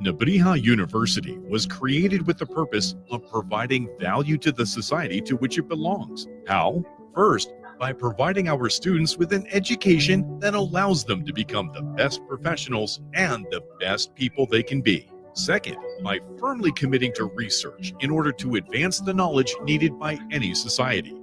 Nebrija University was created with the purpose of providing value to the society to which it belongs. How? First, by providing our students with an education that allows them to become the best professionals and the best people they can be. Second, by firmly committing to research in order to advance the knowledge needed by any society.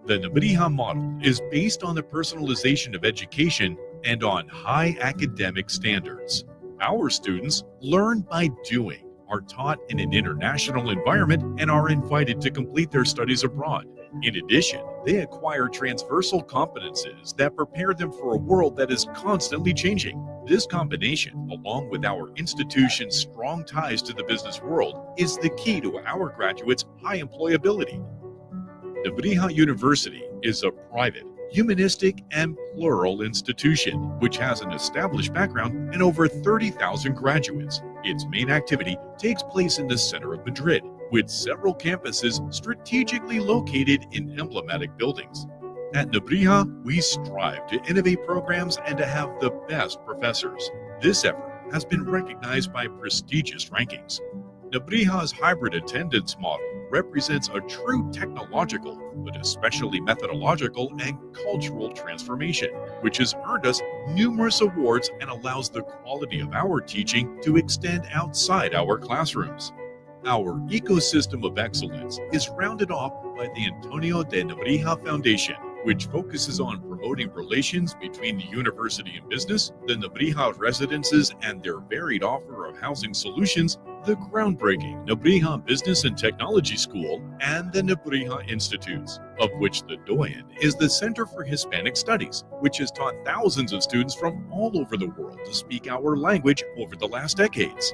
The Nebrija model is based on the personalization of education and on high academic standards. Our students learn by doing, are taught in an international environment, and are invited to complete their studies abroad. In addition, they acquire transversal competences that prepare them for a world that is constantly changing. This combination, along with our institution's strong ties to the business world, is the key to our graduates' high employability. Nebrija University is a private, humanistic, and plural institution which has an established background and over 30,000 graduates. Its main activity takes place in the center of Madrid, with several campuses strategically located in emblematic buildings. At Nebrija, we strive to innovate programs and to have the best professors. This effort has been recognized by prestigious rankings. Nebrija's hybrid attendance model represents a true technological, but especially methodological and cultural transformation, which has earned us numerous awards and allows the quality of our teaching to extend outside our classrooms. Our ecosystem of excellence is rounded off by the Antonio de Nebrija Foundation, which focuses on promoting relations between the university and business, the Nebrija residences and their varied offer of housing solutions, the groundbreaking Nebrija Business and Technology School, and the Nebrija Institutes, of which the doyen is the Center for Hispanic Studies, which has taught thousands of students from all over the world to speak our language over the last decades.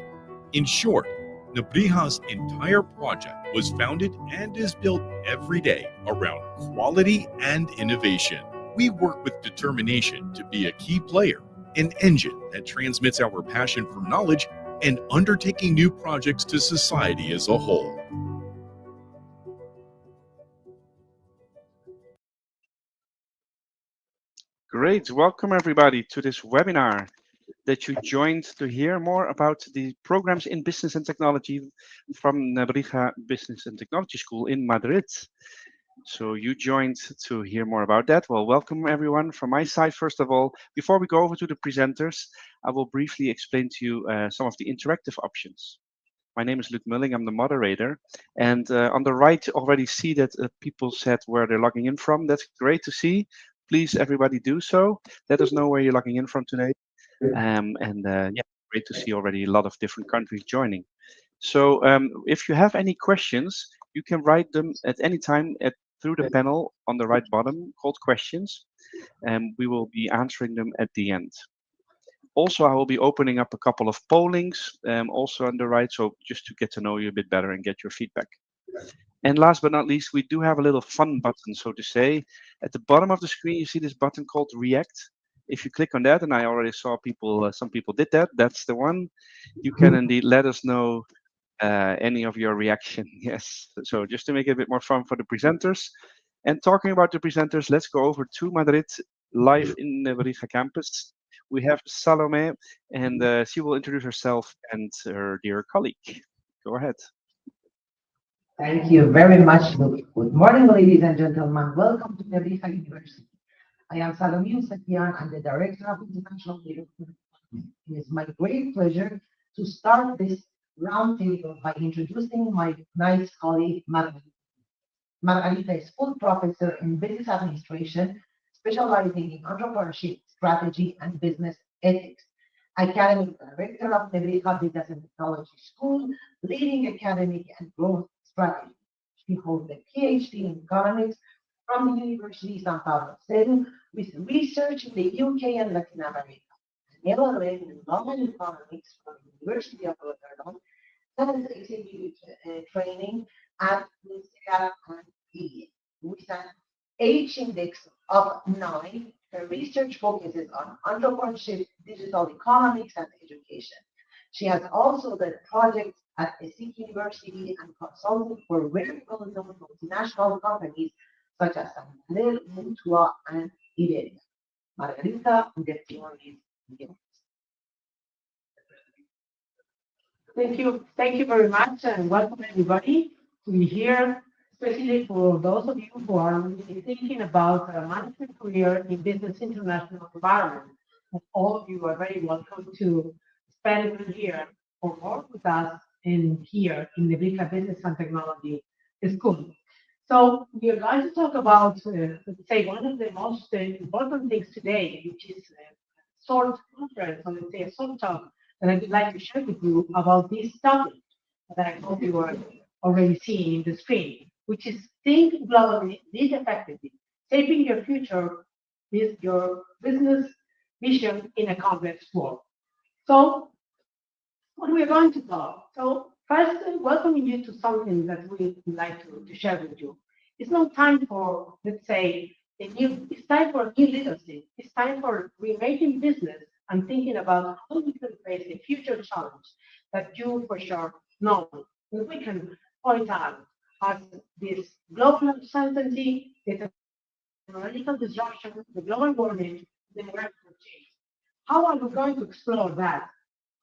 In short, Nebrija's entire project was founded and is built every day around quality and innovation. We work with determination to be a key player, an engine that transmits our passion for knowledge and undertaking new projects to society as a whole. Great. Welcome everybody to this webinar that you joined to hear more about the programs in business and technology from Nebrija Business and Technology School in Madrid. So you joined to hear more about that. Well, welcome everyone from my side. First of all, before we go over to the presenters, I will briefly explain to you some of the interactive options. My name is Luc Mulling, I'm the moderator. And on the right, you already see that people said where they're logging in from. That's great to see. Please, everybody do so. Let us know where you're logging in from today. Yeah, great to see already a lot of different countries joining. So if you have any questions, you can write them at any time through the panel on the right bottom called questions, and we will be answering them at the end. Also, I will be opening up a couple of pollings also on the right, so just to get to know you a bit better and get your feedback. And last but not least, we do have a little fun button, so to say. At the bottom of the screen, you see this button called React. If you click on that, and I already saw people, some people did that, that's the one. You can indeed let us know any of your reaction. Yes, so just to make it a bit more fun for the presenters. And talking about the presenters, let's go over to Madrid, live in the Nebrija campus. We have Salome, and she will introduce herself and her dear colleague. Go ahead. Thank you very much, Luke. Good morning, ladies and gentlemen. Welcome to Nebrija University. I am Salome Sakian. I'm the Director of International Development. It is my great pleasure to start this roundtable by introducing my nice colleague, Margarita. Margarita is full professor in business administration, specializing in entrepreneurship, strategy, and business ethics. Academic Director of Nebrija Business and Technology School, leading academic and growth strategy. She holds a PhD in economics from the University San Pablo State with research in the UK and Latin America. An LLM in global economics from the University of Rotterdam, and executive training at Nigeria and India. With an H index of 9, her research focuses on entrepreneurship, digital economics, and education. She has also led projects at ESIC University and consulted for very well-known multinational companies such as Santander, Mutua, and Iberia. Margarita, the floor is yours. Thank you very much, and welcome everybody to be here, especially for those of you who are really thinking about a management career in business international environment. And all of you are very welcome to spend a year or more with us in here in the Nebrija Business and Technology School. So we are going to talk about, let's say, one of the most important things today, which is a short conference, or let's say a short talk that I would like to share with you about this topic that I hope you are already seeing in the screen, which is think globally, lead effectively, shaping your future with your business vision in a complex world. So what we're going to talk. So first, welcoming you to something that we would like to share with you. It's not time for, let's say, it's time for new leadership. It's time for remaking business and thinking about how we can face a future challenge that you for sure know that we can point out as this global uncertainty, the technological disruption, the global warming, the demographic change. How are we going to explore that?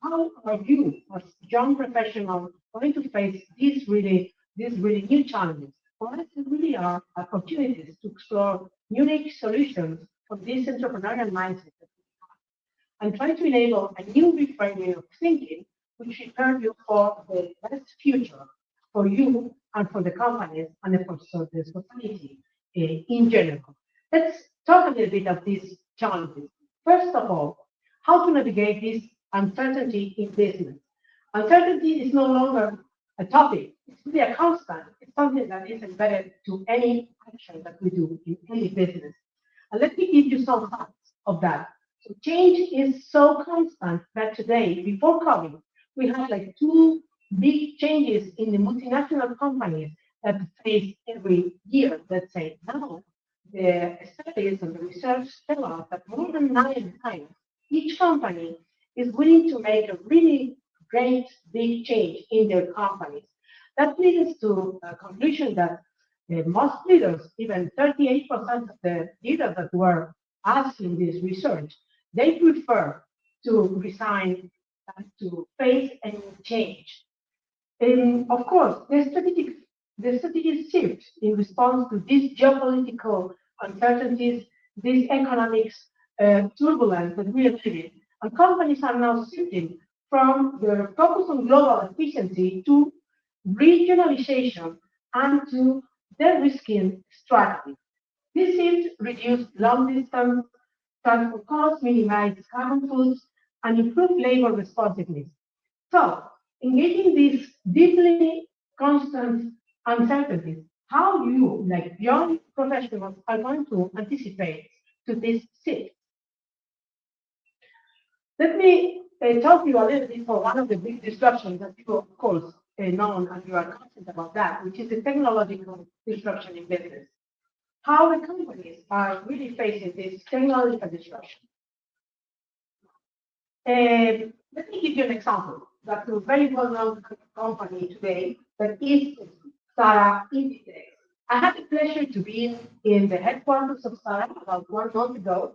How are you, as young professionals, going to face these really new challenges? For us, it really are opportunities to explore unique solutions for this entrepreneurial mindset that we have, and try to enable a new reframing of thinking, which prepare you for the best future for you and for the companies and for the society in general. Let's talk a little bit of these challenges. First of all, how to navigate this uncertainty in business. Uncertainty is no longer a topic, it's really a constant. It's something that is embedded to any action that we do in any business. And let me give you some facts of that. So change is so constant that today, before COVID, we had like two big changes in the multinational companies that face every year, let's say. Now, the studies and the research tell us that more than 9 times each company is willing to make a really great big change in their companies. That leads to a conclusion that most leaders, even 38% of the leaders that were asked in this research, they prefer to resign than to face any change. Of course, the strategic shift in response to these geopolitical uncertainties, these economics turbulence that we are living, and companies are now shifting from their focus on global efficiency to regionalization and to de-risking strategy. This shift reduce long distance transport costs, minimize carbon foods, and improve labor responsiveness. So, engaging these deeply constant uncertainties, how you, like young professionals, are going to anticipate to this shift. Let me talk to you a little bit for one of the big disruptions that you, of course, know and you are conscious about that, which is the technological disruption in business. How the companies are really facing this technological disruption. Let me give you an example. That's a very well-known company today that is Sarah Inditex. I had the pleasure to be in the headquarters of Sarah about 1 month ago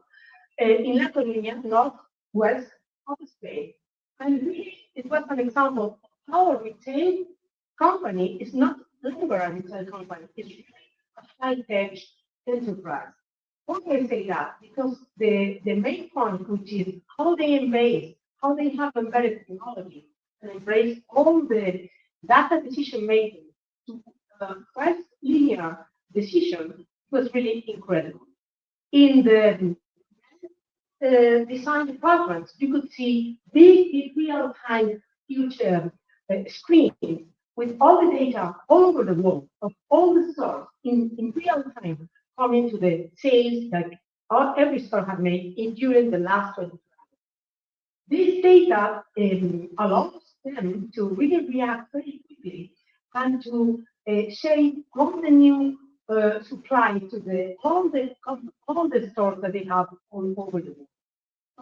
in La Coruña, northwest of Spain. And really, it was an example of how a retail company is not longer a retail company, it's really a high-tech enterprise. Why do I say that? Because the main point, which is how they embrace, how they have embedded technology and embrace all the data decision making to first linear decision was really incredible. In the design departments, you could see big real-time future screens with all the data all over the world of all the stores in real time coming to the sales that every store had made during the last 24 hours. This data allows them to really react very quickly and to shape all the new supply to all the stores that they have all over the world.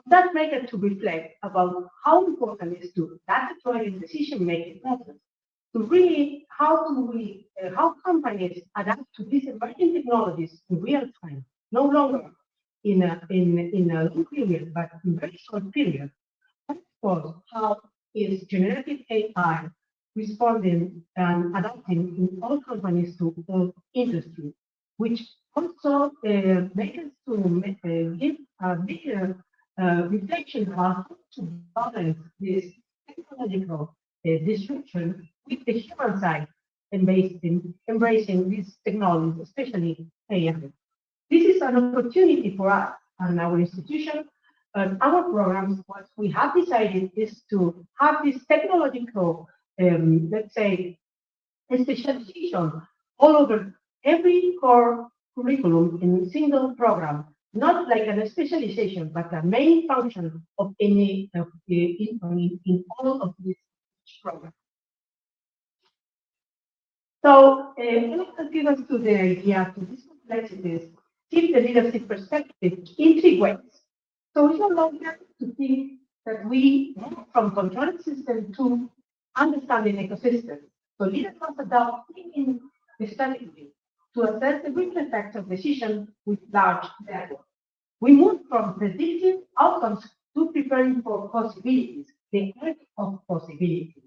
That makes it to reflect about how important it is to data-driven decision-making process to really how companies adapt to these emerging technologies in real time, no longer in a long period, but in very short period. Of course, how is generative AI responding and adapting in all companies to all industries, which also makes us to give a bigger reflection on how to balance this technological disruption with the human side, embracing these technologies, especially AI. This is an opportunity for us and our institution and our programs. What we have decided is to have this technological, let's say, specialization all over every core curriculum in a single program, not like a specialization, but a main function of any of in all of these programs. So, let's give us to the idea to these complexities, keep the leadership perspective in three ways. So it's no longer to think that we move from control system to understanding ecosystem. So leaders must adopt thinking strategy to assess the ripple effects of decision with large networks. We move from predicting outcomes to preparing for possibilities, the art of possibility.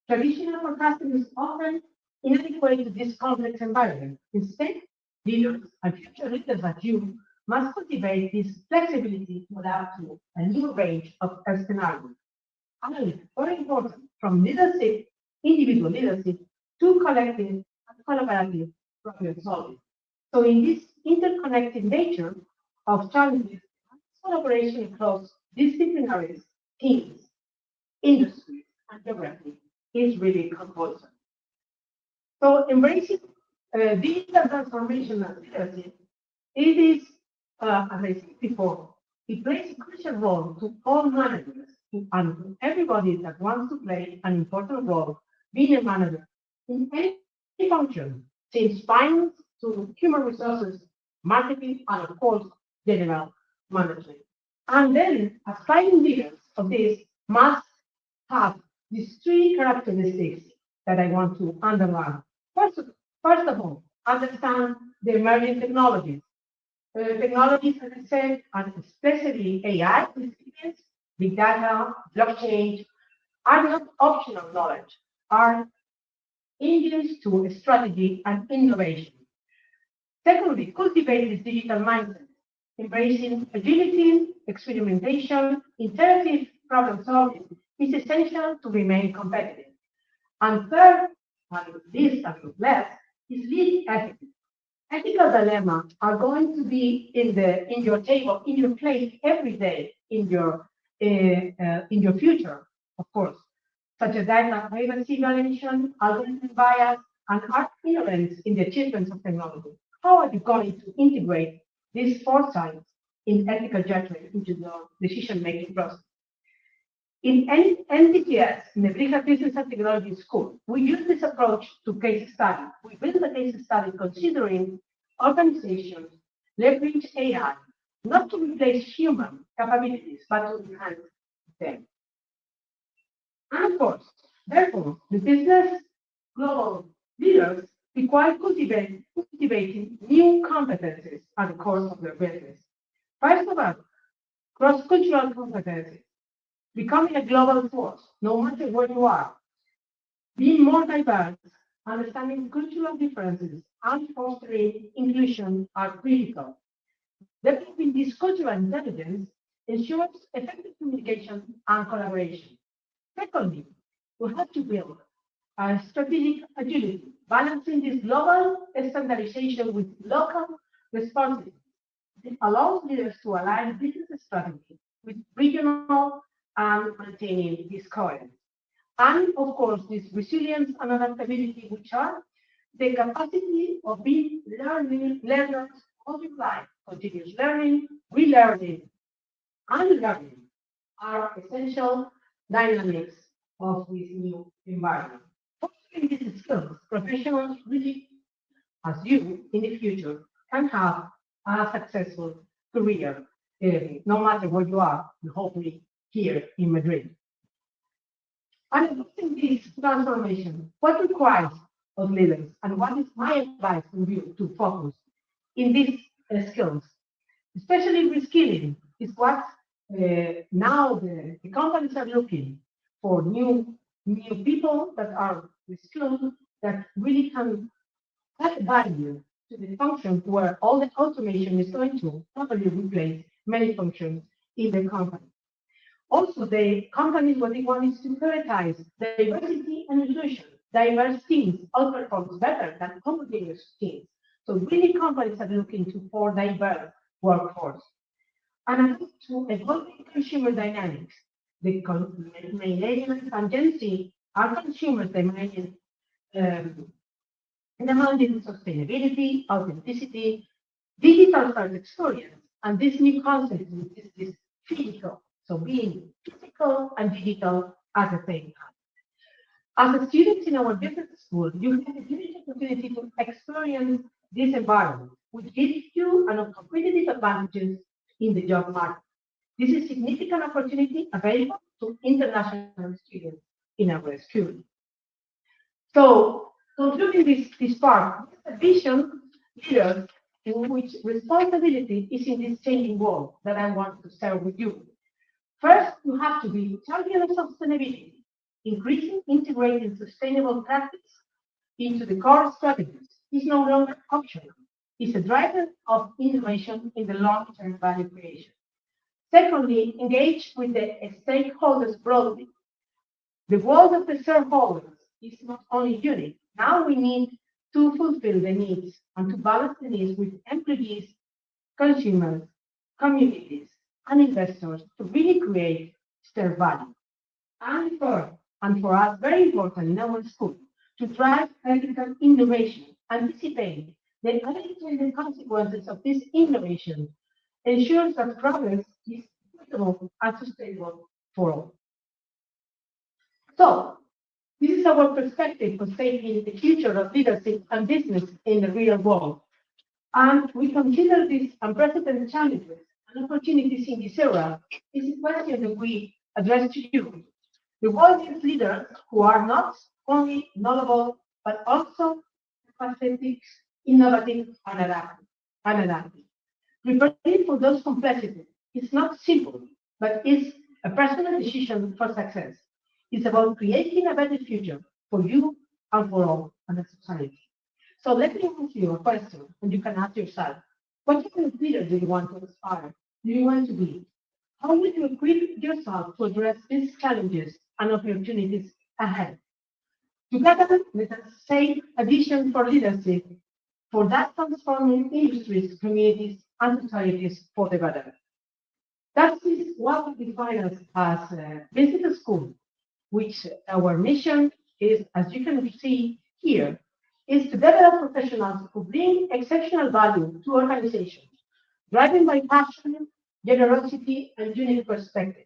Traditional forecasting is often inadequate to this complex environment. Instead, leaders and future leaders like you must cultivate this flexibility to adapt to a new range of scenarios. And very important, from leadership, individual leadership, to collective and collaborative problem solving. So in this interconnected nature of challenges, collaboration across disciplinaries, teams, industries, and geography is really compulsory. So embracing digital transformation and leadership, it is, as I said before, it plays a crucial role to all managers and to everybody that wants to play an important role being a manager in any function, since finance to human resources, marketing, and of course, general management. And then aspiring leaders of this must have these three characteristics that I want to underline. First of all, understand the emerging technologies. Technologies, as I said, and especially AI, big data, blockchain, are not optional knowledge, are engines to strategy and innovation. Secondly, cultivate this digital mindset, embracing agility, experimentation, iterative problem solving is essential to remain competitive. And third, and least and not less, is lead ethics. Ethical dilemmas are going to be in your table, in your plate every day in your future, of course, such as data privacy violation, algorithm bias, and art ignorance in the achievements of technology. How are you going to integrate these foresights in ethical judgment into your decision-making process? In NBTS, Nebrija Business Technology School, we use this approach to case study. We build a case study considering organizations leverage AI not to replace human capabilities, but to enhance them. And of course, therefore, the business global leaders require cultivating new competencies at the core of their business. First of all, cross-cultural competencies, becoming a global force, no matter where you are, being more diverse, understanding cultural differences, and fostering inclusion are critical. Developing this cultural intelligence ensures effective communication and collaboration. Secondly, we have to build a strategic agility, balancing this global standardization with local responsibility. It allows leaders to align business strategy with regional and maintaining this coherence. And of course, this resilience and adaptability, which are the capacity of being learners all your life, continuous learning, relearning, and learning are essential dynamics of this new environment. Fostering these skills, professionals really, as you in the future, can have a successful career, no matter where you are, and hopefully here in Madrid. And in this transformation, what requires of leaders, and what is my advice for you to focus in these skills, especially reskilling, is what now the companies are looking for new people that are skilled, that really can add value to the function where all the automation is going to totally replace many functions in the company. Also, the companies, what they want is to prioritize diversity and inclusion. Diverse teams outperforms better than homogeneous teams. So really companies are looking for diverse workforce. And to evolving consumer dynamics, the millennials and Gen Z are consumers um, demanding sustainability, authenticity, digital first experience, and this new concept is this physical, so being physical and digital at the same time. As a student in our business school, you have a unique opportunity to experience this environment, which gives you an competitive advantages in the job market. This is a significant opportunity available to international students in our school. So, concluding this part, this vision leaders in which responsibility is in this changing world that I want to share with you. First, you have to be champion of sustainability, increasing integrating sustainable practice into the core strategies is no longer optional. It's a driver of innovation in the long-term value creation. Secondly, engage with the stakeholders broadly. The world of the shareholders is not only unique. Now we need to fulfill the needs and to balance the needs with employees, consumers, communities, and investors to really create share value. And for us, very important in our school, to drive ethical innovation, anticipating the unintended consequences of this innovation ensures that progress is equitable and sustainable for all. So, this is our perspective for shaping the future of leadership and business in the real world. And we consider these unprecedented challenges and opportunities in this era is a question that we address to you. The world needs leaders who are not only knowledgeable, but also empathetic, innovative, and adaptive. Preparing for those complexities is not simple, but it's a personal decision for success. It's about creating a better future for you and for all and the society. So let me ask you a question, and you can ask yourself, what kind of leader do you want to inspire? Do you want to be? How will you equip yourself to address these challenges and opportunities ahead? Together, let us shape a vision for leadership for that transforming industries, communities, and societies for the better. That is what we define as a business school, which our mission is, as you can see here, is to develop professionals who bring exceptional value to organizations, driven by passion, generosity, and unique perspective.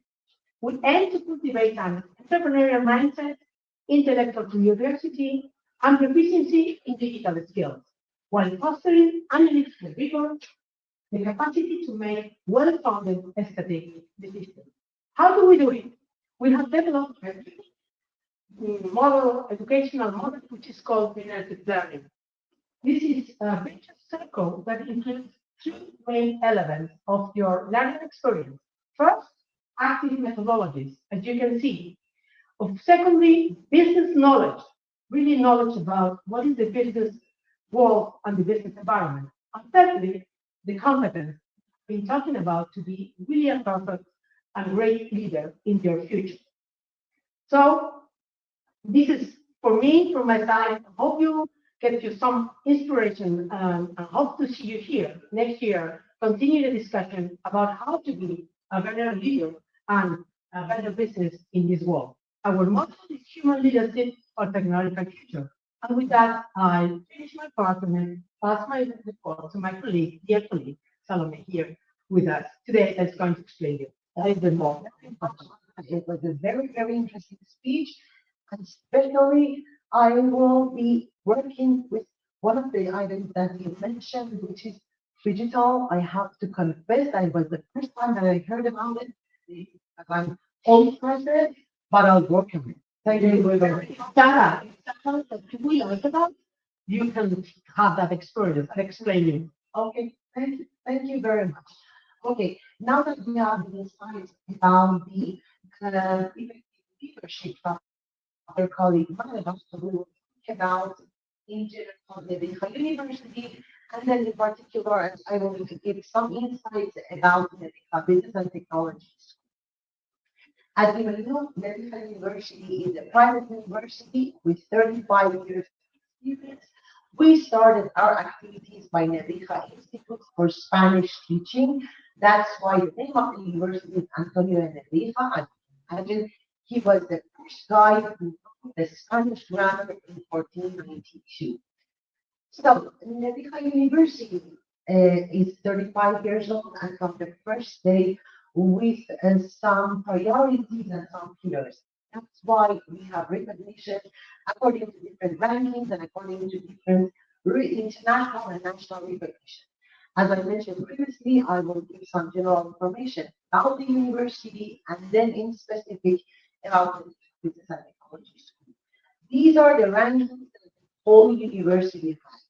We aim to cultivate an entrepreneurial mindset, intellectual curiosity, and proficiency in digital skills, while fostering analytical rigor, the capacity to make well-founded strategic decisions. How do we do it? We have developed a educational model, which is called immersive learning. This is a vicious circle that includes three main elements of your learning experience. First, active methodologies, as you can see. Secondly, business knowledge, really knowledge about what is the business world and the business environment. And thirdly, the competence we've been talking about to be really a perfect and great leader in your future. So this is for me, from my side. I hope you get you some inspiration and hope to see you here next year. Continue the discussion about how to be a better leader and a better business in this world. Our motto is human leadership or technological future. And with that, I finish my part and pass my report to my colleague, dear colleague, Salome, here with us today that's going to explain it. It was a very, very interesting speech, and especially I will be working with one of the items that you mentioned, which is digital. I have to confess, I was the first time that I heard about it. I'm old person, but I'll work on it. Thank you very much. Sarah, that we learned about, you can have that experience and explain it. Okay, thank you very much. Okay, now that we have decided about the effectiveness leadership from our colleague Madam, who will speak about in general Nebrija University, and then in particular, I will give some insights about Nebrija Business and Technology School. As you may know, Nebrija University is a private university with 35 years of experience. We started our activities by Nebrija Institute for Spanish Teaching. That's why the name of the university is Antonio de Nebrija. As you imagine, he was the first guy who wrote the Spanish grammar in 1492. So, Nebrija University is 35 years old, and from the first day with some priorities and some pillars. That's why we have recognition according to different rankings and according to different international and national recognition. As I mentioned previously, I will give some general information about the university and then in specific about the Business and Technology School. These are the rankings that the whole university has.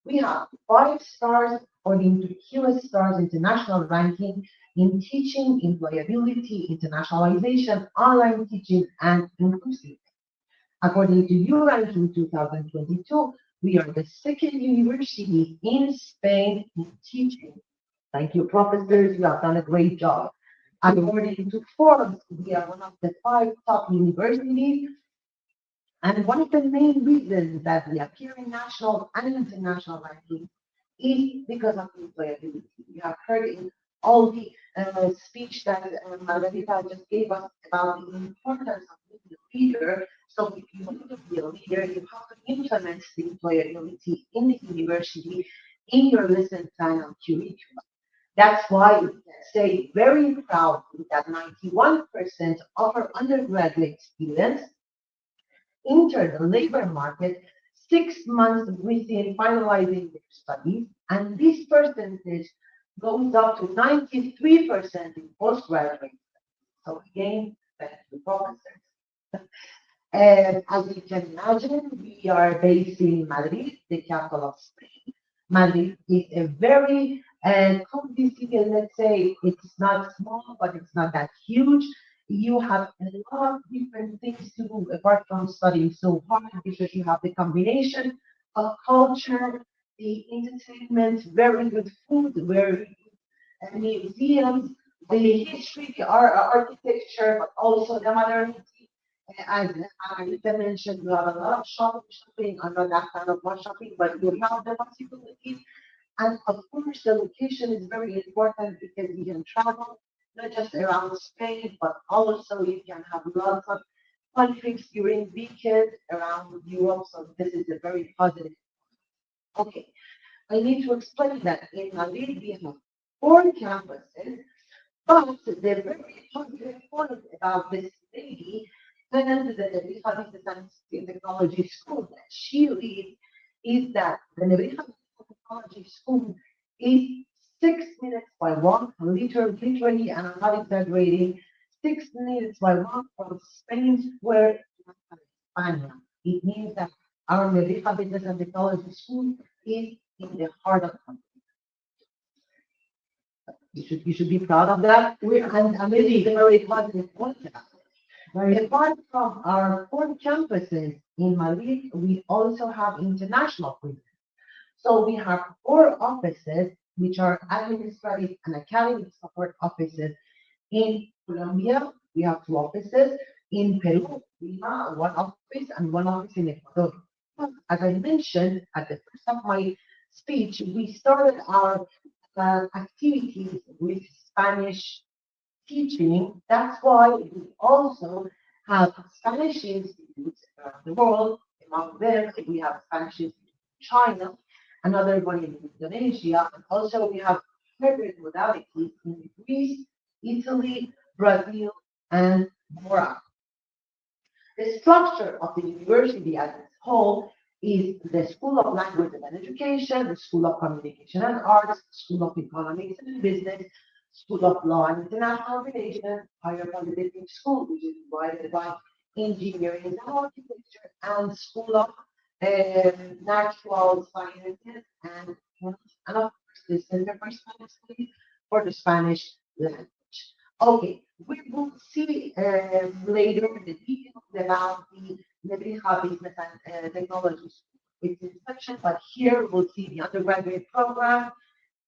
We have 5 stars according to QS Stars International Ranking in teaching, employability, internationalization, online teaching, and inclusive. According to U Ranking 2022, we are the second university in Spain in teaching. Thank you, professors. You have done a great job. According to Forbes, we are one of the 5 top universities. And one of the main reasons that we appear in national and international rankings is because of employability. You have heard in all the speech that Margarita just gave us about the importance of being a leader. So if you want to be a leader, you have to implement the employability in the university, in your lesson plan and curriculum. That's why we can say very proudly that 91% of our undergraduate students enter the labor market 6 months within finalizing their studies, and this percentage goes up to 93% in postgraduate studies. So again, thank you, professors. And as you can imagine, we are based in Madrid, the capital of Spain. Madrid is a very cozy city, let's say it's not small, but it's not that huge. You have a lot of different things to do apart from studying so hard because you have the combination of culture, the entertainment, very good food, very good museums, the history, the architecture, but also the modernity. As Anita mentioned, you have a lot of shopping. I'm not that kind of much shopping, but you have the possibilities. And of course, the location is very important because you can travel not just around Spain, but also you can have lots of fun trips during weekends around Europe. So this is a very positive. Okay, I need to explain that in Madrid we have 4 campuses, but the very positive point about this lady and the Nebrija Business and Technology School that she leads is that the Nebrija Business Technology School is 6 minutes by walk, literally, and I'm not exaggerating, 6 minutes by walk from Spain Square to España. It means that our Nebrija Business and Technology School is in the heart of the country. You should be proud of that. I'm really very positive point about it. Apart from our 4 campuses in Madrid, we also have international presence. So we have 4 offices, which are administrative and academic support offices. In Colombia, we have 2 offices. In Peru, Lima, 1 office, and 1 office in Ecuador. As I mentioned at the first of my speech, we started our activities with Spanish teaching. That's why we also have Spanish institutes around the world. Among them, we have Spanish institute in China, another one in Indonesia, and also we have hybrid modalities in Greece, Italy, Brazil, and Morocco. The structure of the university as a whole is the School of Language and Education, the School of Communication and Arts, School of Economics and Business, School of Law and International Relations, Higher Polytechnic School, which is divided by Engineering and Architecture, and School of Natural Sciences, and of course the Center for Spanish Studies for the Spanish language. Okay, We will see later the details about the Nebrija Business and Technology School. It's in section, but here we'll see the undergraduate program.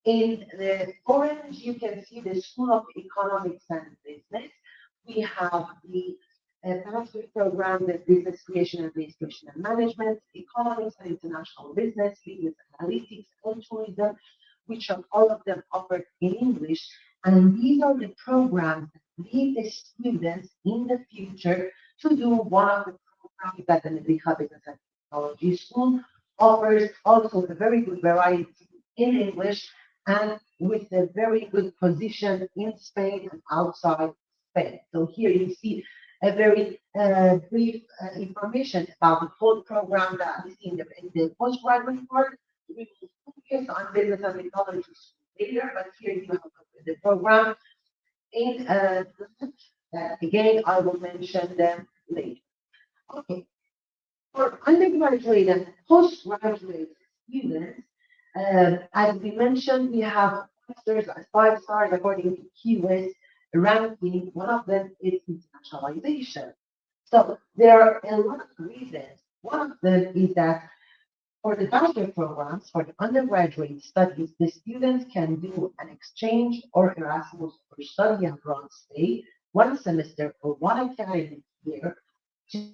In the orange, you can see the School of Economics and Business. We have the master's program, the Business Creation, Administration and Management, Economics and International Business, Business Analytics, and Tourism, which are all of them offered in English. And these are the programs that lead the students in the future to do one of the programs that the Nebrija Business and Technology School offers, also a very good variety in English and with a very good position in Spain and outside Spain. So here you see a very brief information about the whole program that is in the postgraduate part. We will focus on business and technology later, but here you have the program in again, I will mention them later. Okay. For undergraduate and postgraduate students, as we mentioned, we have five stars according to QS ranking. One of them is internationalization. So there are a lot of reasons. One of them is that for the bachelor programs, for the undergraduate studies, the students can do an exchange or Erasmus or study abroad stay 1 semester or 1 academic year to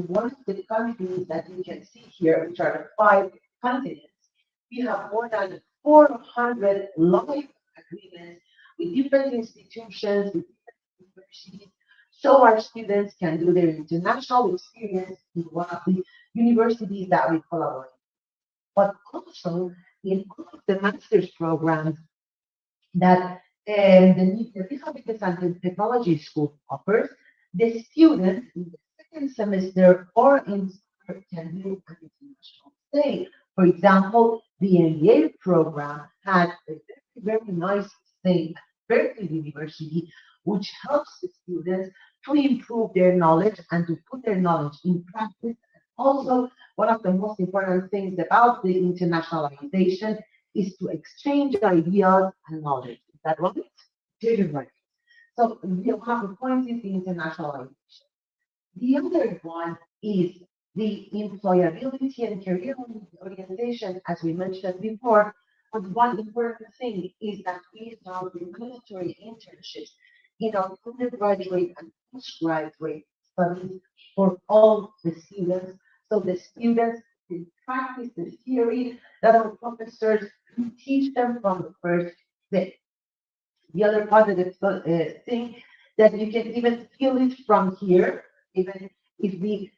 one of the countries that you can see here, which are the 5 continents. We have more than 400 live agreements with different institutions, with different universities, so our students can do their international experience in one of the universities that we collaborate. But also in all of the master's programs that the Nebrija Business and Technology School offers, the students in the second semester or in summer can do an international stay. For example, the MBA program had a very nice stay at Berkeley University, which helps the students to improve their knowledge and to put their knowledge in practice. Also, one of the most important things about the internationalization is to exchange ideas and knowledge. Is that right? It is right. So one of the points is the internationalization. The other one is the employability and career orientation, as we mentioned before. But one important thing is that we have the mandatory internships in our undergraduate and postgraduate studies for all the students. So the students can practice the theory that our professors teach them from the first day. The other positive thing that you can even feel it from here, even if the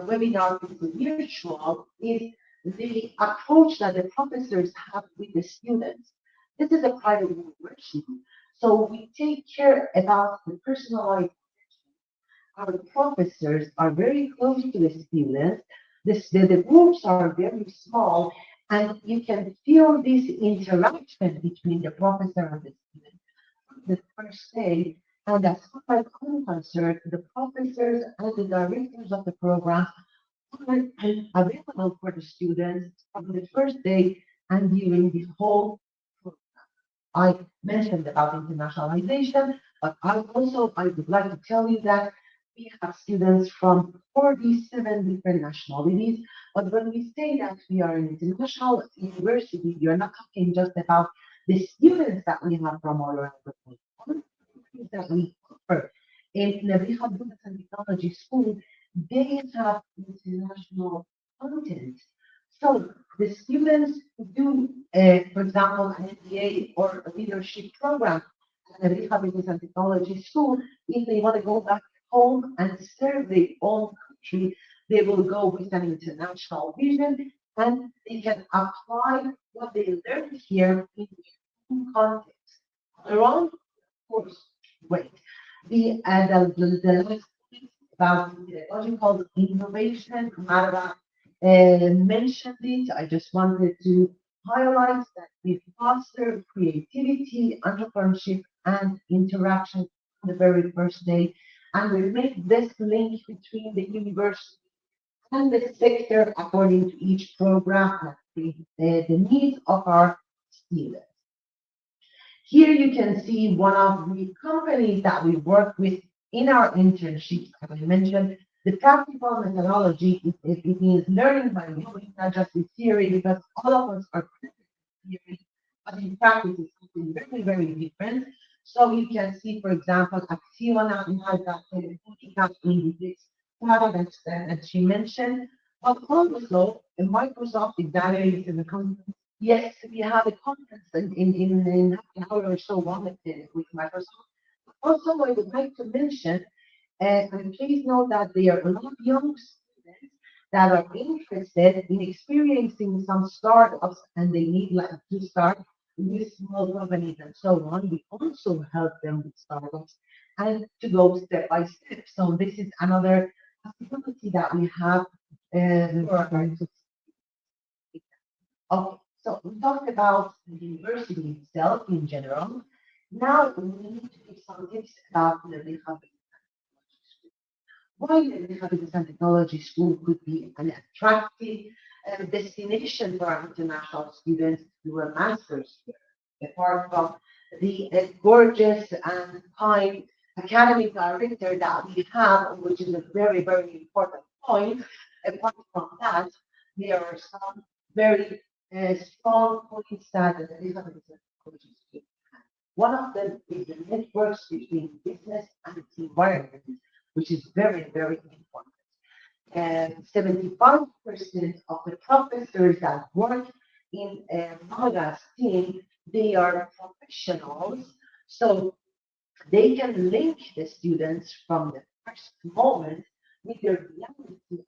webinar is virtual, is the approach that the professors have with the students. This is a private university, so we take care about the personalized. Our professors are very close to the students. The groups are very small, and you can feel this interaction between the professor and the student from the first day. And as far as I'm concerned, the professors and the directors of the program are available for the students from the first day and during the whole program. I mentioned about internationalization, but I would like to tell you that we have students from 47 different nationalities. But when we say that we are an international university, we are not talking just about the students that we have from all around the world. One of the things that we offer in Nebrija Business and Technology School, they have international content. So the students who do, for example, an MBA or a leadership program at Nebrija Business and Technology School, if they want to go back home and serve their own country, they will go with an international vision and they can apply what they learned here in their own context. Around, of course, wait. The last point about pedagogical innovation, Marva mentioned it. I just wanted to highlight that we foster creativity, entrepreneurship, and interaction on the very first day. And we make this link between the university and the sector according to each program and the needs of our students. Here you can see one of the companies that we work with in our internships. As I mentioned, the practical methodology, it means learning by doing, not just the theory, because all of us are theory, but in practice it's something very, very different. So you can see, for example, Acciona has that putting up in this product that she mentioned, but also Microsoft evaluates in the conference. Yes, we have a conference in half an hour or so one with Microsoft. Also, I would like to mention, and please note that there are a lot of young students that are interested in experiencing some startups and they need like to start with small companies and so on. We also help them with startups and to go step by step. So this is another possibility that we have for our students. Okay, so we talked about the university itself in general. Now we need to give some tips about the Nebrija why the Nebrija Business and Technology School could be an attractive destination for our international students to do a master's here, apart from the gorgeous and kind academic director that we have, which is a very, very important point. Apart from that, there are some very strong points that the Nebrija Business and Technology School has. One of them is the networks between business and its environment, which is very, very important. And 75% of the professors that work in Malaga's team, they are professionals, so they can link the students from the first moment with the reality of the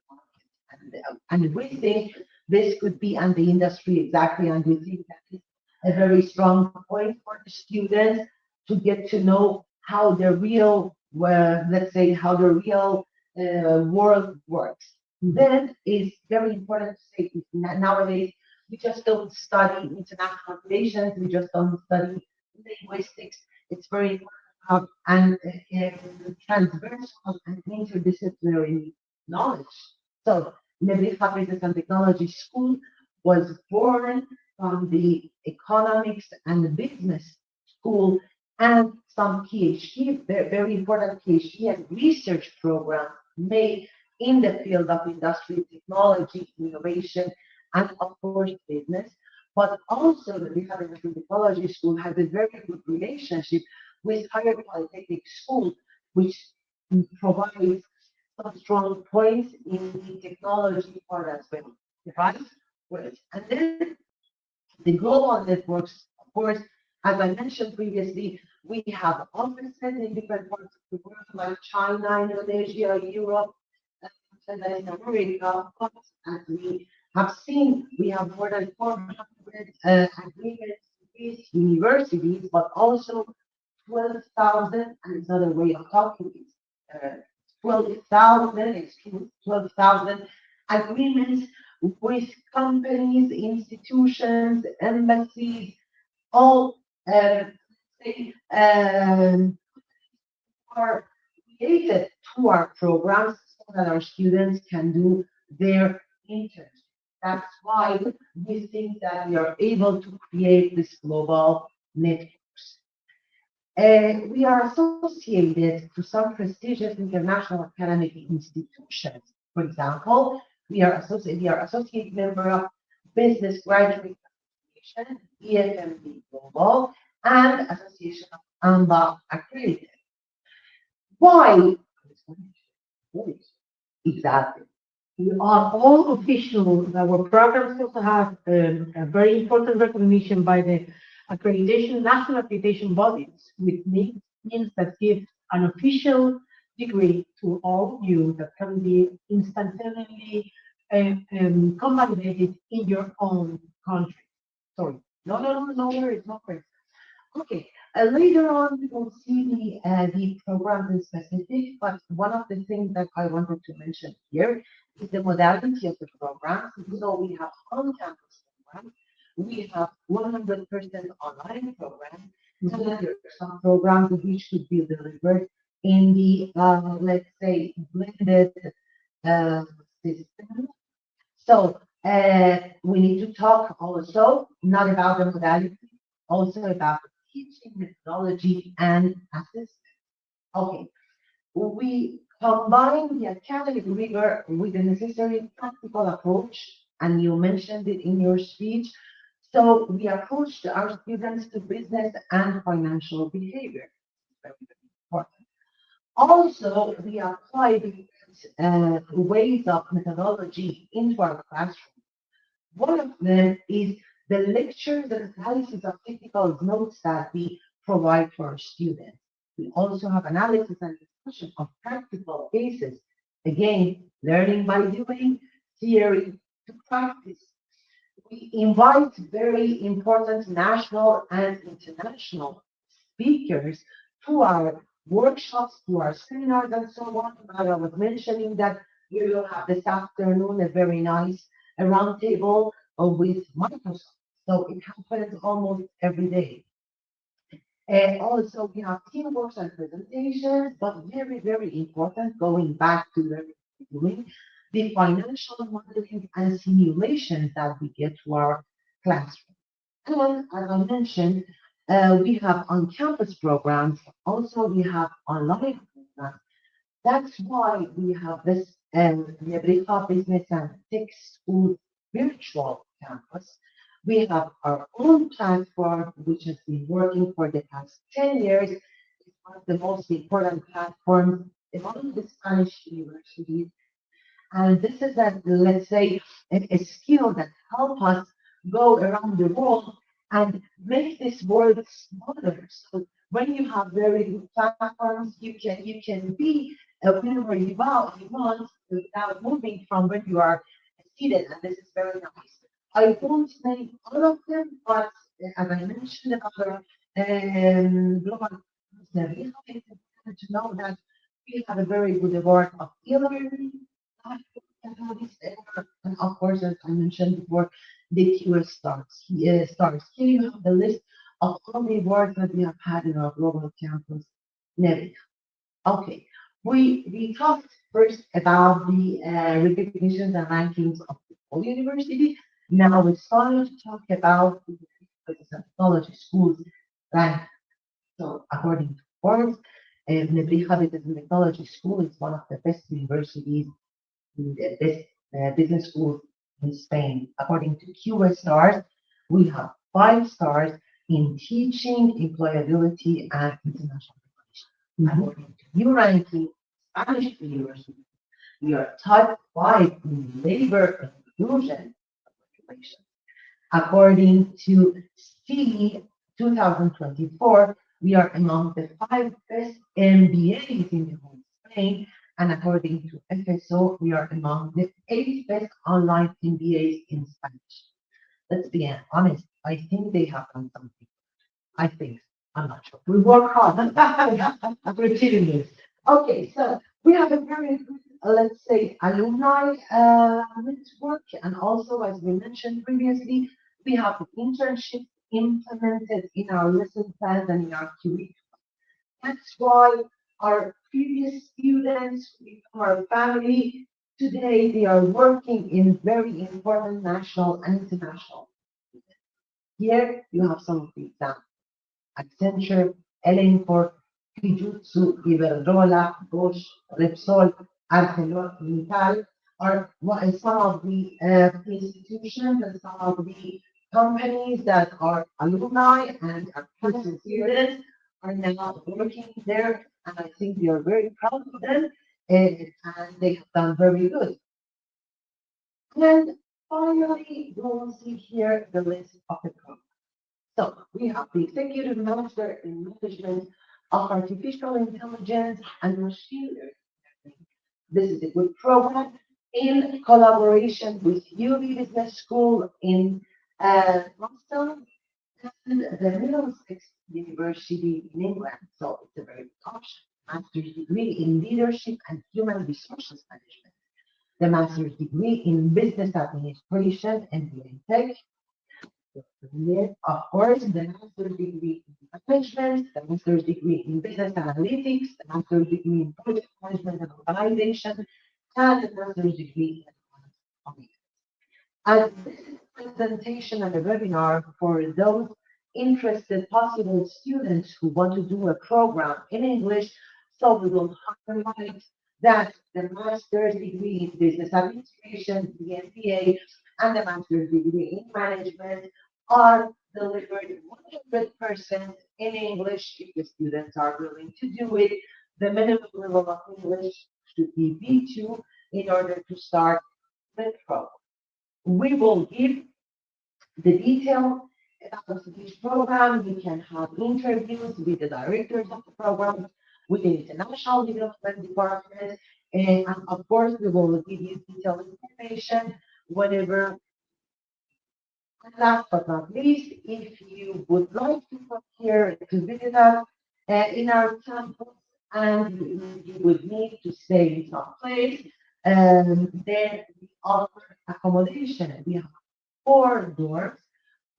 market. And we think this could be, and the industry exactly, and we think that is a very strong point for the students to get to know how the real, well, let's say, how the real world works. Then it's very important to say nowadays we just don't study international relations, we just don't study linguistics. It's very important and transversal and interdisciplinary knowledge. So Nebrija Business and Technology School was born from the economics and the business school and some PhD, very important PhD and research program made in the field of industry, technology, innovation, and of course business. But also the Nebrija Business and Technology School has a very good relationship with higher polytechnic school, which provides some strong points in the technology part as well. Right? Well, and then the global networks, of course, as I mentioned previously, we have offices in different parts of the world, like China, Indonesia, Europe, and Latin America. As we have seen, we have more than 400 agreements with universities, but also 12,000, and it's another way of talking, it's 12,000 agreements with companies, institutions, embassies, all are related to our programs so that our students can do their internship. That's why we think that we are able to create this global networks. We are associated to some prestigious international academic institutions. For example, we are associate member of Business Graduate Association, EFMD Global, and Association of AMBA Accredited. Why? Exactly. We are all official. Our programs also have a very important recognition by the national accreditation bodies, which means that gives an official degree to all of you that can be instantaneously convalidated in your own country. Sorry. No worries, no worries. Okay, later on we will see the program in specific, but one of the things that I wanted to mention here is the modality of the program. So we have on-campus programs, we have 100% online program, and then there are some programs which should be delivered in the, let's say, blended system. So we need to talk also not about the modality, also about teaching methodology and assessment. Okay, we combine the academic rigor with the necessary practical approach, and you mentioned it in your speech. So we approach our students to business and financial behavior. Very, very important. Also, we apply the ways of methodology into our classroom. One of them is the lectures and analysis of technical notes that we provide to our students. We also have analysis and discussion of practical cases. Again, learning by doing, theory to practice. We invite very important national and international speakers to our workshops, to our seminars, and so on. I was mentioning that we will have this afternoon a very nice roundtable with Microsoft. So it happens almost every day. And also, we have teamwork and presentations, but very, very important, going back to the doing the financial modeling and simulations that we get to our classroom. And as I mentioned, we have on-campus programs. Also, we have online programs. That's why we have this Nebrija Business and Tech School virtual campus. We have our own platform, which has been working for the past 10 years. It's one of the most important platforms among the Spanish universities. And this is a, let's say, a skill that helps us go around the world and make this world smaller. So when you have very good platforms, you can be wherever you want without moving from where you are seated, and this is very nice. I won't name all of them, but as I mentioned about global Nebrija, it's important to know that we have a very good award of e-learning, and of course, as I mentioned before, the QS stars. Here you have the list of all the awards that we have had in our global campus, Nebrija. Okay, we talked first about the recognitions and rankings of the whole university. Now we're starting to talk about the business and technology schools rank. So according to Forbes, Nebrija Business and Technology School is one of the best universities in the best business schools in Spain. According to QS stars, we have 5 stars in teaching, employability, and international relations. According to new ranking, Spanish universities, we are top 5 in labor inclusion relations. According to C 2024, we are among the 5 best MBAs in the whole Spain, and according to FSO, we are among the 8 best online MBAs in Spanish. Let's be honest, I think they have done something. I think, I'm not sure. We work hard. We're achieving this. Okay, so we have a very good, let's say, alumni network, and also, as we mentioned previously, we have internships implemented in our lesson plans and in our curriculum. That's why our previous students, our family, today they are working in very important national and international. Here you have some of the examples. Accenture, Elenfor, Fujitsu, Iberdrola, Bosch, Repsol, ArcelorMittal are some of the institutions and some of the companies that are alumni and our present students are now working there, and I think we are very proud of them, and they have done very good. And finally, we will see here the list of the programs. So we have the Executive Master in Management of Artificial Intelligence and Machine Learning. This is a good program in collaboration with UB Business School in Boston and the Middlesex University in England. So it's a very good option. Master's degree in Leadership and Human Resources Management. The Master's degree in Business Administration and Tech. Of course, the master's degree in management, the master's degree in business analytics, the master's degree in project management and organization, and the master's degree in economics. And this is a presentation and a webinar for those interested possible students who want to do a program in English. So we will highlight that the master's degree in business administration, the MBA, and the master's degree in management are delivered 100% in English if the students are willing to do it. The minimum level of English should be B2 in order to start the program. We will give the detail about this program. You can have interviews with the directors of the program, with the international development department, and of course, we will give you detailed information whenever. And last but not least, if you would like to come here to visit us in our campus and you would need to stay in some place, then we offer accommodation. We have 4 dorms,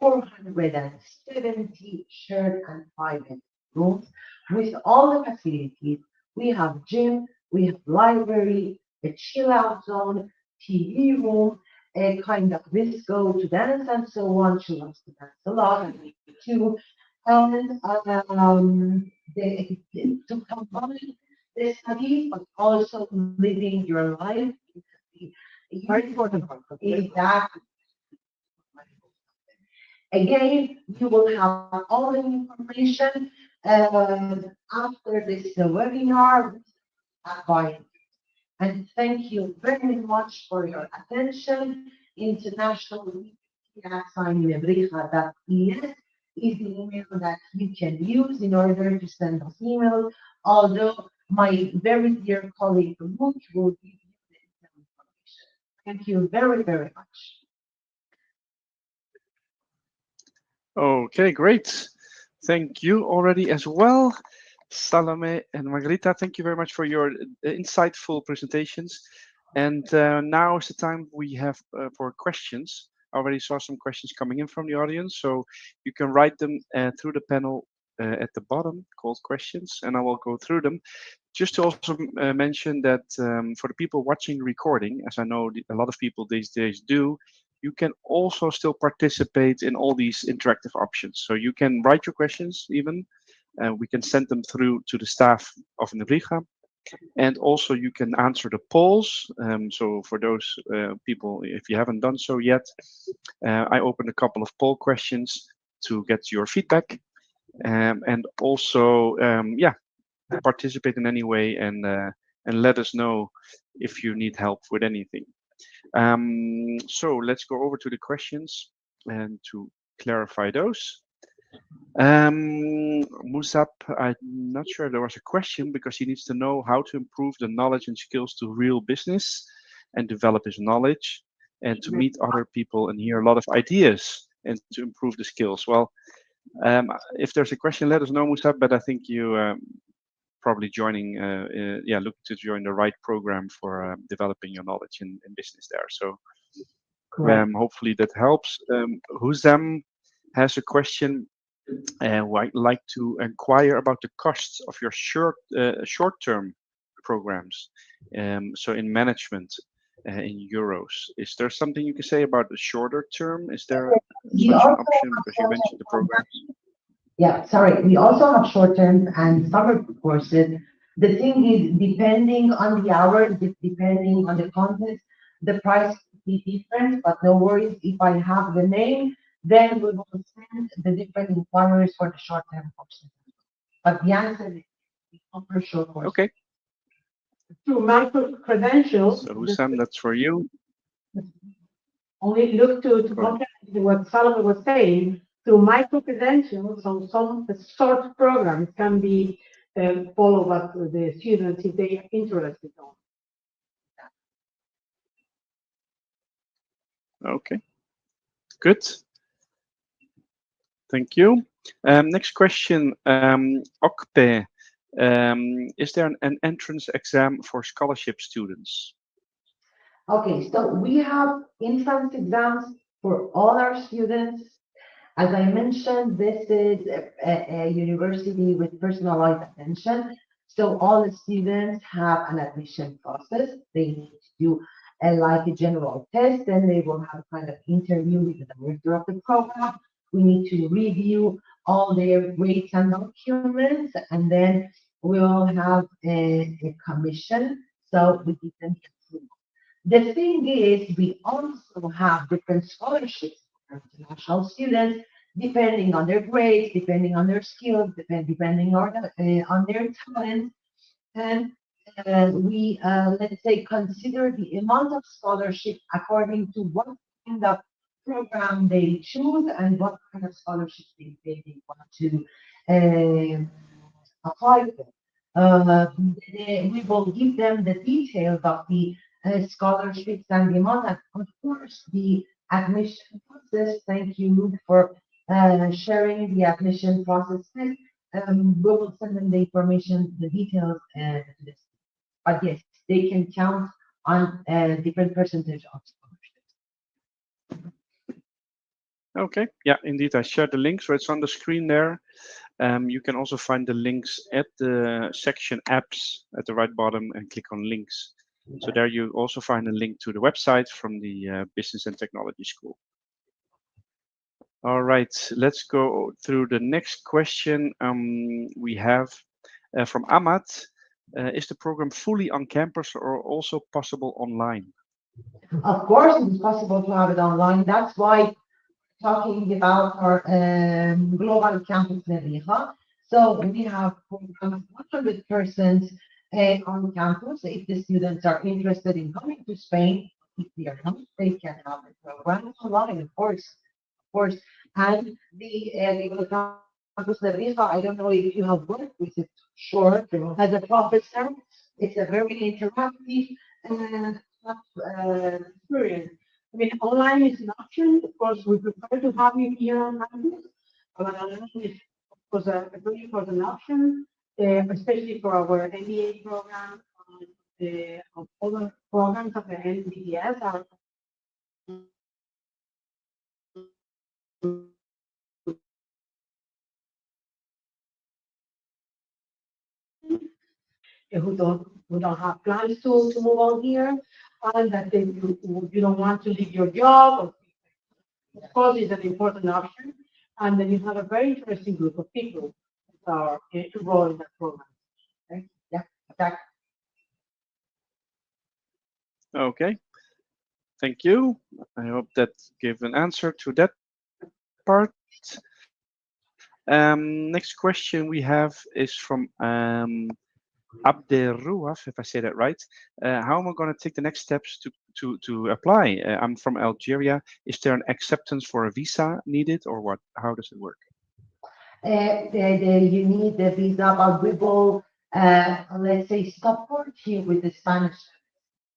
470 shared and private rooms with all the facilities. We have gym, we have library, a chill out zone, TV room, a kind of disco to dance and so on. She wants to dance a lot, and me too. And to combine the study, but also living your life. Very important. Exactly. Again, you will have all the information after this webinar. And thank you very much for your attention. International Nebrija.es is the email that you can use in order to send us emails, although my very dear colleague Luke will give you the information. Thank you very, very much. Okay, great. Thank you already as well. Salome and Margarita, thank you very much for your insightful presentations. And now is the time we have for questions. I already saw some questions coming in from the audience, so you can write them through the panel at the bottom called questions, and I will go through them. Just to also mention that for the people watching the recording, as I know a lot of people these days do, you can also still participate in all these interactive options. So you can write your questions even, we can send them through to the staff of Nebrija. And also you can answer the polls. So for those people, if you haven't done so yet, I opened a couple of poll questions to get your feedback. And also, yeah, participate in any way and let us know if you need help with anything. So let's go over to the questions and to clarify those. Musab, I'm not sure there was a question because he needs to know how to improve the knowledge and skills to real business and develop his knowledge and to meet other people and hear a lot of ideas and to improve the skills. Well, if there's a question, let us know, Musab, but I think you probably joining, yeah, look to join the right program for developing your knowledge in business there. So hopefully that helps. Husam has a question. I'd like to inquire about the costs of your short-term programs. So in management in euros, is there something you can say about the shorter term? Is there such an option because you mentioned the programs? Yeah, sorry. We also have short-term and summer courses. The thing is, depending on the hours, depending on the content, the price will be different. But no worries, if I have the name, then we will send the different inquiries for the short-term courses. But the answer is we offer short courses. Okay. Through micro credentials. So Hussam, that's for you. Only look to what Salome was saying. Through micro credentials, on some short programs can be followed up with the students if they are interested on. Okay. Good. Thank you. Next question, OCPE. Is there an entrance exam for scholarship students? Okay, so we have entrance exams for all our students. As I mentioned, this is a university with personalized attention. So all the students have an admission process. They need to do like a general test, and they will have a kind of interview with the director of the program. We need to review all their grades and documents, and then we will have a commission. So we give them approval. The thing is, we also have different scholarships for international students, depending on their grades, depending on their skills, depending on their talent, and we let's say consider the amount of scholarship according to what kind of program they choose and what kind of scholarship they want to apply for. We will give them the details of the scholarships and the amount, and of course the admission process. Thank you, Luke, for sharing the admission process. We will send them the information, the details, to this. But yes, they can count on a different percentage of scholarships. Okay, yeah, indeed, I shared the link, so it's on the screen there. You can also find the links at the section apps at the right bottom and click on links. So there you also find a link to the website from the Business and Technology School. All right, let's go through the next question we have from Ahmad. Is the program fully on campus or also possible online? Of course, it's possible to have it online. That's why talking about our global campus Nebrija. So we have programs 100% on campus. If the students are interested in coming to Spain, if they are not, they can have the program online, of course. And the global campus Nebrija, I don't know if you have worked with it, sure, as a professor. It's a very interactive experience. I mean, online is an option. Of course, we prefer to have you here on campus, but online is, of course, very important option, especially for our MBA program. Of other programs of the NBS are who don't have plans to move on here, and that you don't want to leave your job. Of course, it's an important option, and then you have a very interesting group of people that are enrolled in that program. Okay? Yeah, exactly. Okay, thank you. I hope that gave an answer to that part. Next question we have is from Abderrouaf, if I say that right. How am I going to take the next steps to apply? I'm from Algeria. Is there an acceptance for a visa needed, or what? How does it work? You need the visa, but we will, let's say, support you with the Spanish.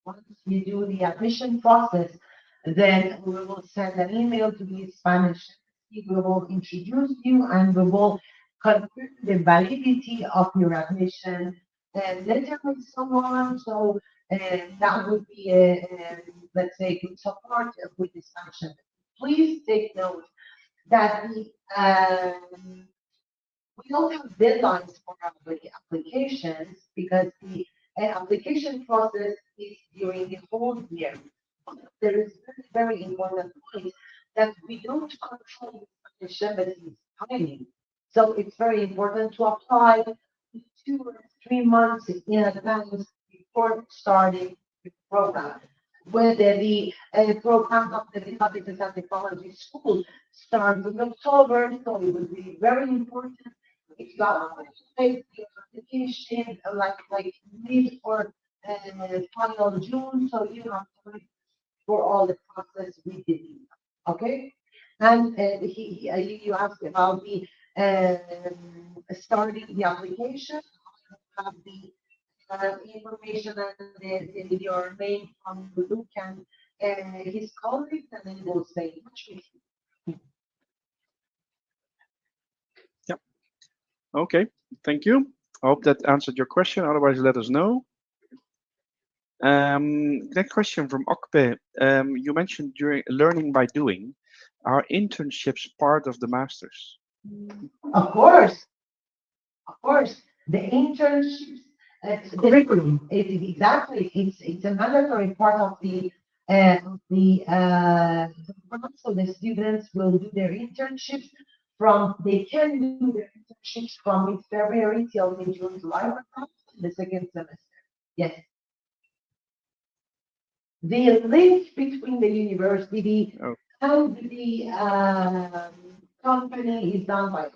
Once you do the admission process, then we will send an email to the Spanish. We will introduce you and we will confirm the validity of your admission letter with someone. So that would be, let's say, good support with the Spanish. Please take note that we don't have deadlines for our applications because the application process is during the whole year. There is very, very important point that we don't control the Spanish timing. So it's very important to apply 2 or 3 months in advance before starting the program. Whether the program of the Nebrija Business and Technology School starts in October, so it will be very important. If you are the application like mid or final June, so you have time for all the process we did. Okay, and you asked about the starting the application. Have the information and your name from Luke and his colleagues, and then we'll stay in touch with you. Yep. Okay, thank you. I hope that answered your question. Otherwise, let us know. Next question from Okpe. You mentioned during learning by doing. Are internships part of the masters? Of course. The internships, curriculum. Exactly. It's a mandatory part of the program. So the students will do their internships they can do their internships from mid-February till mid-June, July, the second semester. Yes. The link between the university and the company is done by us.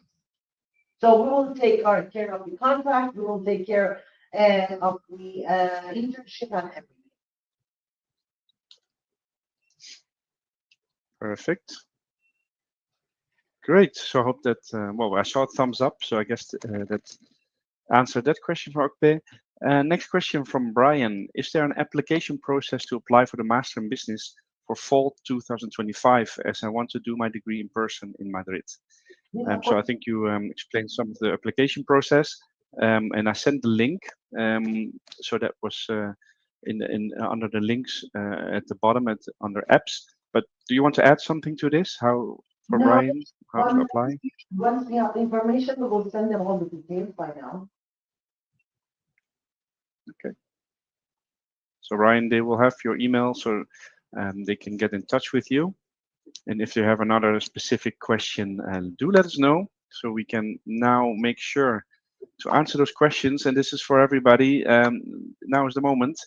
So we will take care of the contract, we will take care of the internship and everything. Perfect. Great. So I hope that, well, I saw a thumbs up, so I guess that answered that question for Okpe. Next question from Brian. Is there an application process to apply for the Master in Business for fall 2025, as I want to do my degree in person in Madrid? So I think you explained some of the application process, and I sent the link. So that was under the links at the bottom under apps. But do you want to add something to this? How for Brian, how to apply? Once we have the information, we will send them all the details by now. Okay. So Ryan, they will have your email, so they can get in touch with you. And if you have another specific question, do let us know, so we can now make sure to answer those questions. And this is for everybody. Now is the moment.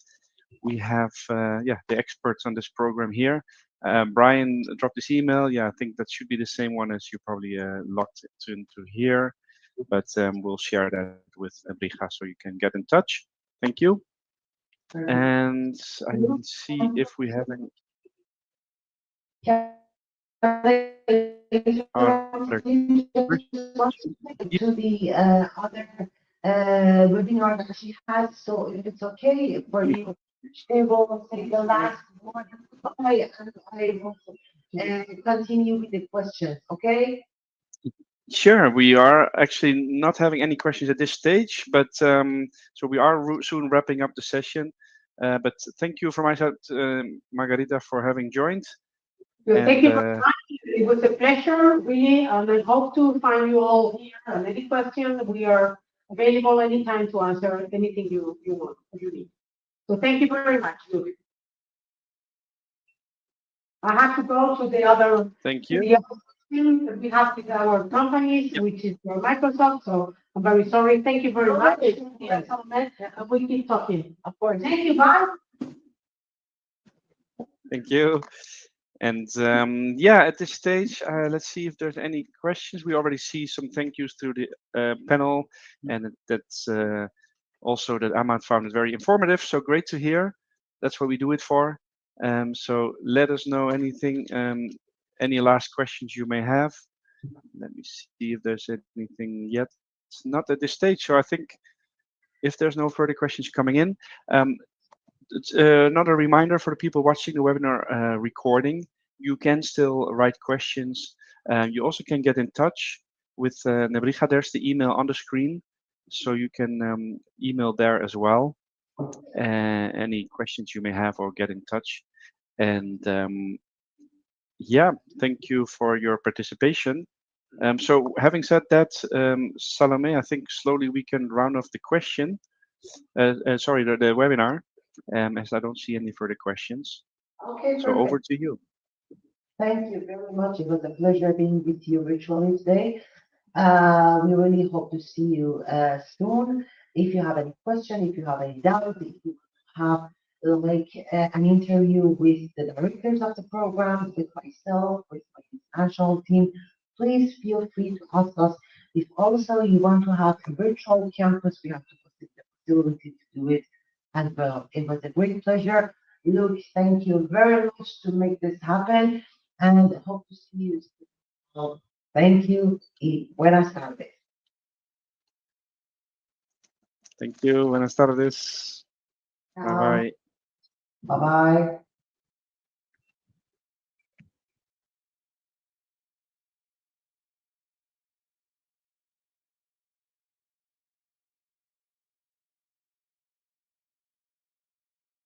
We have the experts on this program here. Brian dropped this email. Yeah, I think that should be the same one as you probably logged into here. But we'll share that with Nebrija so you can get in touch. Thank you. And I will see if we have any. To the other webinar that she has, so if it's okay for you, they will take the last one and I will continue with the questions, okay? Sure, we are actually not having any questions at this stage, but so we are soon wrapping up the session. But thank you from my side, Margarita, for having joined. Thank you very much. It was a pleasure, really, and I hope to find you all here. And any questions, we are available anytime to answer anything you want, you need. So thank you very much, Louis. I have to go to the other. Thank you. The other thing that we have with our companies, which is for Microsoft. So I'm very sorry. Thank you very much. Yes. And we keep talking, of course. Thank you. Bye. Thank you. And yeah, at this stage, let's see if there's any questions. We already see some thank yous through the panel, and that's also that Ahmad found it very informative. So great to hear. That's what we do it for. So let us know anything, any last questions you may have. Let me see if there's anything yet. It's not at this stage. So I think if there's no further questions coming in, it's another reminder for the people watching the webinar recording. You can still write questions. You also can get in touch with Nebrija. There's the email on the screen, so you can email there as well. Any questions you may have, or get in touch. And yeah, thank you for your participation. So having said that, Salome, I think slowly we can round off the question. Sorry, the webinar. As I don't see any further questions. Okay, so perfect. Over to you. Thank you very much. It was a pleasure being with you virtually today. We really hope to see you soon. If you have any question, if you have any doubt, if you have like an interview with the directors of the program, with myself, with my international team, please feel free to ask us. If also you want to have a virtual campus, we have to put the facility to do it. And it was a great pleasure. Luke, thank you very much to make this happen, and hope to see you soon. Thank you y buenas tardes. Thank you. Buenas tardes. Bye-bye. Bye-bye.